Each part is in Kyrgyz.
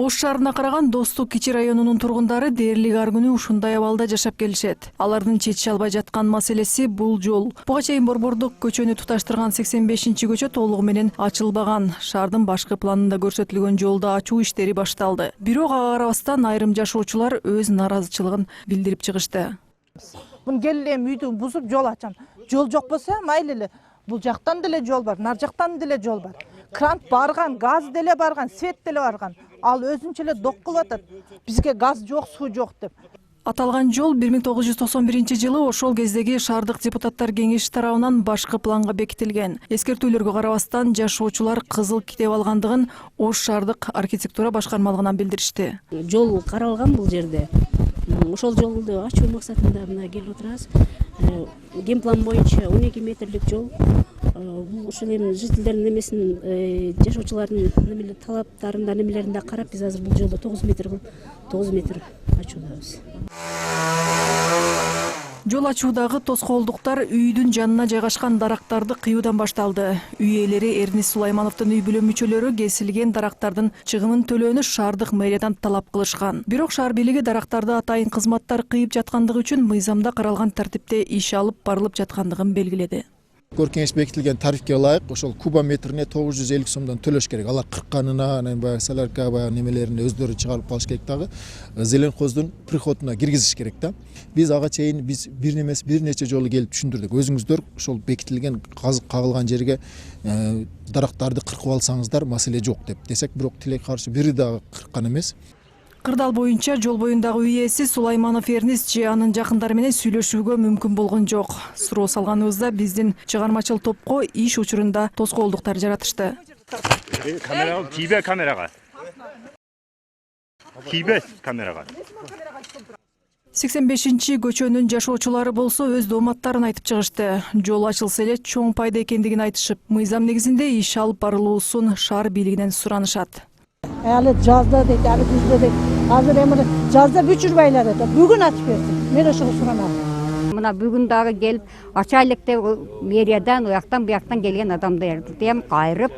Ош шаарына караган Достук кичи районунун тургундары дээрлик ар күнү ушундай абалда жашап келишет. Алардын чечише албай жаткан маселеси бул жол. Буга чейин Борбордук көчөнү туташтырган 85-көчө толугу менен ачылбаган. Шаардын башкы планында көрсөтүлгөн жолду ачуу иштери башталды. Бирок ага карабастан айрым жашоочулар өз нааразычылыгын билдирип чыгышты. Бун келем үйдү бузуп жол ачам. Жол жок болсо майли эле. Бул жактан деле жол бар, нар жактан деле жол бар. Крант барган, газ деле барган, свет деле барган. Ал өзүнчө эле док кылып атат. Бизге газ жок, суу жок деп. Аталган жол 1991-жылы ошол кездеги шаардык депутаттар кеңеши тарабынан башкы планга бекитилген. Эскертүүлөргө карабастан жашоочулар кызыл китеп алгандыгын Ош шаардык архитектура башкармалыгынан билдиришти. Жол каралган бул жерде. Ошол жолду ачуу максатында мына келип отурабыз. Генплан боюнча 12 метрлик жол. Бул ушул эми жителдердин немесин, жашоочулардын талаптарында немелеринде карап биз азыр бул жолду 9 метр ачуудабыз. Жол ачуудагы тоскоолдуктар үйдүн жанына жайгашкан дарактарды кыюудан башталды. Үй ээлери Эрнис Сулаймановдун үй бүлө мүчөлөрү кесилген дарактардын чыгымын төлөөнү шаардык мэриядан талап кылышкан. Бирок шаар бийлиги дарактарды атайын кызматтар кыйып жаткандыгы үчүн мыйзамда каралган тартипте иш алып барылып жаткандыгын белгиледи. Көркеңеш бекитилген тарифке ылайык ошол кубометрине 950 сомдон төлөш керек. Алар кыркканына, анан баягы солярка немелерин өздөрү чыгарып калыш керек дагы. Зеленхоздун приходуна киргизиш керек да. Биз ага чейин бир немес бир нече жолу келип түшүндүрдүк. Өзүңүздөр ошол бекитилген казык кагылган жерге дарактарды кыркып алсаңыздар маселе жок деп десек, бирок тилек каршы бири дагы кырккан эмес. Кырдаал боюнча жол боюндагы үй ээси Сулайманов Эрнис же анын жакындары менен сүйлөшүүгө мүмкүн болгон жок. Суроо салганыбызда биздин чыгармачыл топко иш учурунда тоскоолдуктар жаратышты. Камерага, тийбе камерага. Тийбе камерага. 85-көчөнүн жашоочулары болсо өз дооматтарын айтып чыгышты. Жол ачылса эле чоң пайда экендигин айтышып, мыйзам негизинде иш алып барылуусун шаар бийлигинен суранышат. Али жазда дейт, али күздө дейт. Азыр эми жазда бүчүрбөйлөр дейт. Бүгүн ачып берсин. Мен ошого суранам. Мына бүгүн дагы келип ачайлык деп мэриядан, уяктан, буяктан келген адамдарды дем кайрып,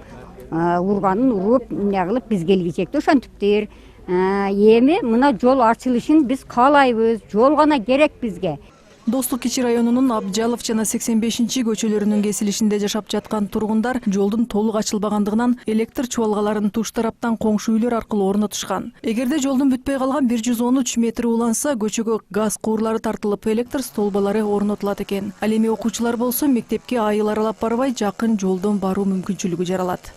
урганын уруп, эмне кылып биз келгичекти ошентиптир. Эми мына жол ачылышын биз каалайбыз. Жол гана керек бизге. Достук кичи районунун Абджалов жана 85-көчөлөрүнүн кесилишинде жашап жаткан тургундар жолдун толук ачылбагандыгынан электр чубалгаларын туш тараптан коңшу үйлөр аркылуу орнотушкан. Эгерде жолдун бүтпөй калган 113 метри уланса, көчөгө газ куурлары тартылып, электр столбалары орнотулат экен. Ал эми окуучулар болсо мектепке айыл аралап барбай, жакын жолдон баруу мүмкүнчүлүгү жаралат.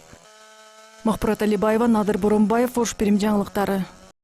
Махпурат Алибаева, Надыр Боронбаев, Ош Перим жаңылыктары.